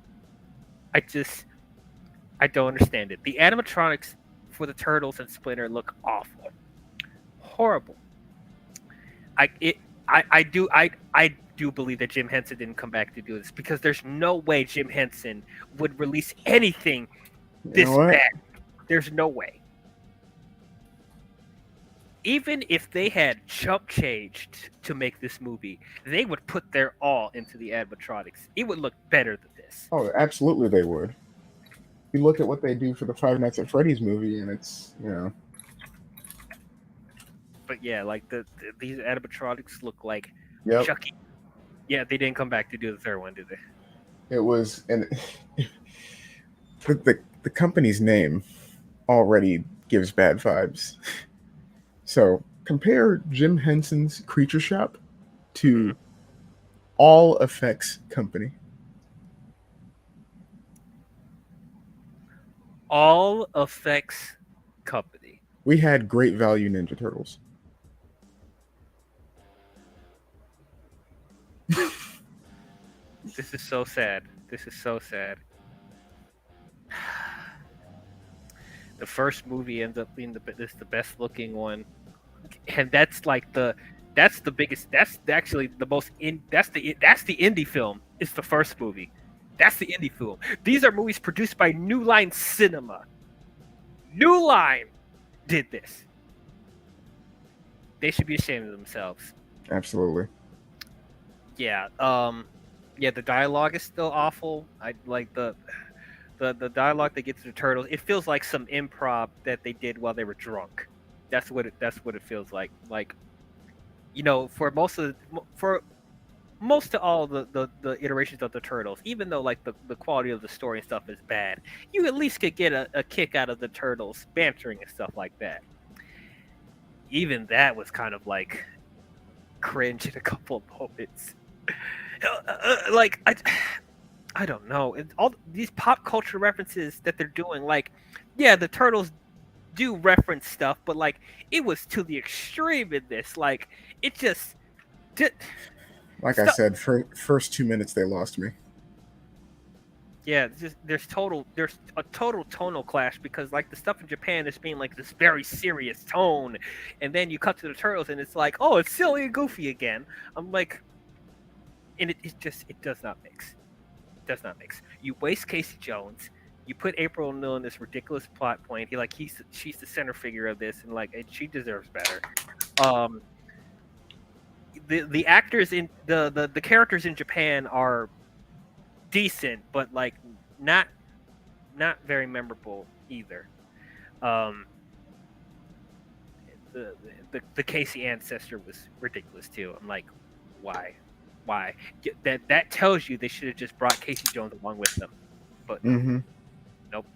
I don't understand it. The animatronics for the turtles and Splinter look awful, horrible. I it I do believe that Jim Henson didn't come back to do this because there's no way Jim Henson would release anything You this know what? bad. There's no way. even if they had jump changed to make this movie, they would put their all into the animatronics. It would look better than this. Oh, absolutely, they would. You look at what they do for the Five Nights at Freddy's movie, and it's But yeah, like these animatronics look like yep. Chucky. Yeah, they didn't come back to do the third one, did they? It was, and the company's name already gives bad vibes. So compare Jim Henson's Creature Shop Mhm. to All Effects Company. All Effects Company. We had Great Value Ninja Turtles. This is so sad. This is so sad. The first movie ends up being the best looking one, and that's the biggest. That's actually the most in. That's the indie film. It's the first movie. That's the indie film. These are movies produced by New Line Cinema. New Line did this. They should be ashamed of themselves. Absolutely. Yeah. Yeah. The dialogue is still awful. I like the dialogue they get to the turtles. It feels like some improv that they did while they were drunk. That's what it feels like. Like, for most of all the iterations of the turtles, even though like the quality of the story and stuff is bad, you at least could get a kick out of the turtles bantering and stuff like that. Even that was kind of like cringe in a couple of moments. Like I don't know. All these pop culture references that they're doing, like, yeah, the turtles do reference stuff, but like it was to the extreme in this. Like it just did Like I stuff. said, first 2 minutes they lost me. Yeah, just there's a total tonal clash because like the stuff in Japan is being like this very serious tone, and then you cut to the turtles and it's like, oh, it's silly and goofy again. I'm like, and it does not mix. Does not mix. You waste Casey Jones. You put April O'Neil in this ridiculous plot point. She's the center figure of this, and like she deserves better. Um, the actors in the characters in Japan are decent, but like not not very memorable either. Um, the Casey ancestor was ridiculous too. I'm like, why, why? That tells you they should have just brought Casey Jones along with them, but nope, Mm-hmm. nope.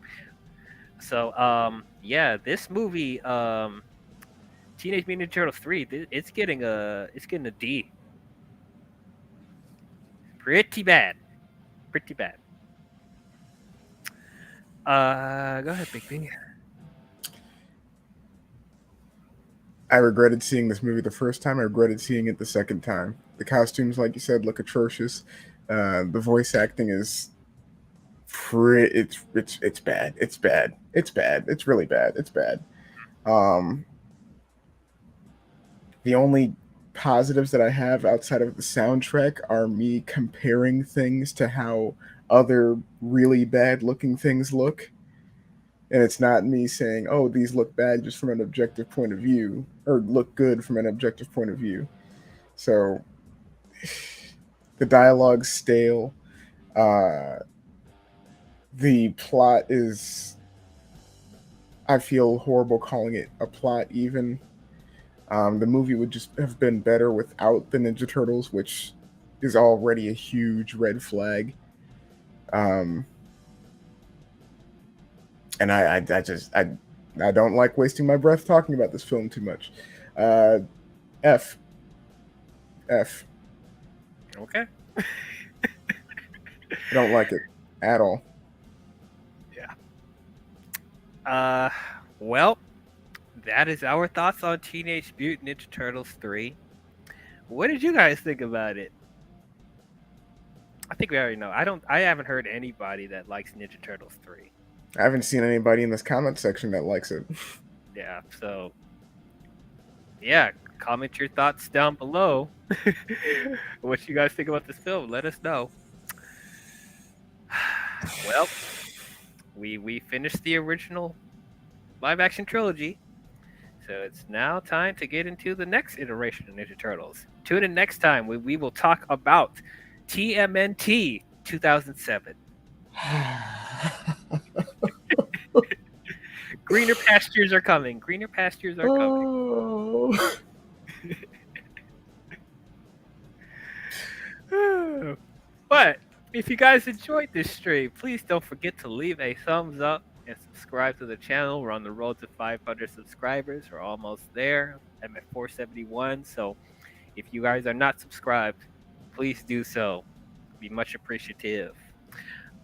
So yeah, this movie Teenage Mutant Ninja Turtles 3, it's getting a D. Pretty bad. Pretty bad. Go ahead, Big B. I regretted seeing this movie the first time. I regretted seeing it the second time. The costumes, like you said, look atrocious. The voice acting is it's bad. It's bad. It's bad. It's really bad. It's bad. Um, the only positives that I have outside of the soundtrack are me comparing things to how other really bad looking things look. And it's not me saying, oh, these look bad just from an objective point of view, or look good from an objective point of view. So the dialogue's stale. Uh, the plot is, I feel horrible calling it a plot even. The movie would just have been better without the Ninja Turtles, which is already a huge red flag. Um, and I don't like wasting my breath talking about this film too much. Uh, F. F. Okay. I don't like it at all. Yeah. Uh, well, that is our thoughts on Teenage Mutant Ninja Turtles 3. What did you guys think about it? I think we already know. I haven't heard anybody that likes Ninja Turtles 3. I haven't seen anybody in this comment section that likes it. Yeah, so yeah, comment your thoughts down below. What you guys think about this film? Let us know. Well, we finished the original live action trilogy. So it's now time to get into the next iteration of Ninja Turtles. Tune in next time when we will talk about TMNT 2007. Greener pastures are coming. Greener pastures are coming. Oh. But if you guys enjoyed this stream, please don't forget to leave a thumbs up and subscribe to the channel. We're on the road to 500 subscribers. We're almost there. I'm at 471. So if you guys are not subscribed, please do so. Be much appreciative.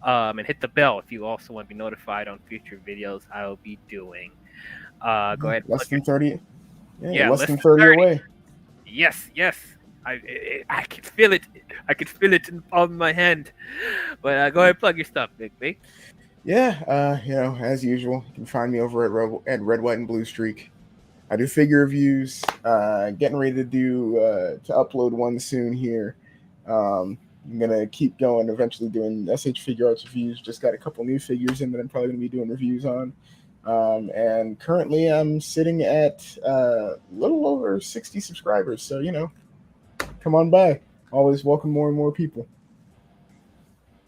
And hit the bell if you also want to be notified on future videos I will be doing. Go ahead. Less than 30. Yeah, less than 30 away. Yes. I can feel it. I can feel it in the palm of my hand. But go ahead and plug your stuff, Big B. Yeah, as usual, you can find me over at Red, White, and Blue Streak. I do figure reviews. Getting ready to upload one soon here. I'm gonna keep going. Eventually doing SH Figure Arts reviews. Just got a couple new figures in that I'm probably gonna be doing reviews on. And currently I'm sitting at a little over 60 subscribers. So come on by. Always welcome more and more people.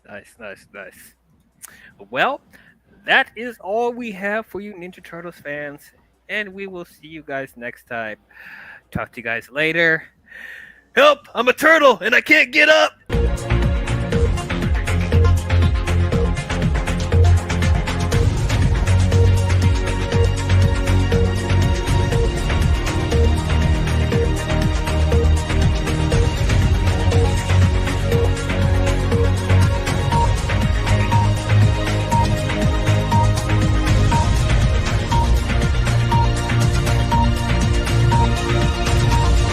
Nice. Well, that is all we have for you Ninja Turtles fans, and we will see you guys next time. Talk to you guys later. Help! I'm a turtle and I can't get up!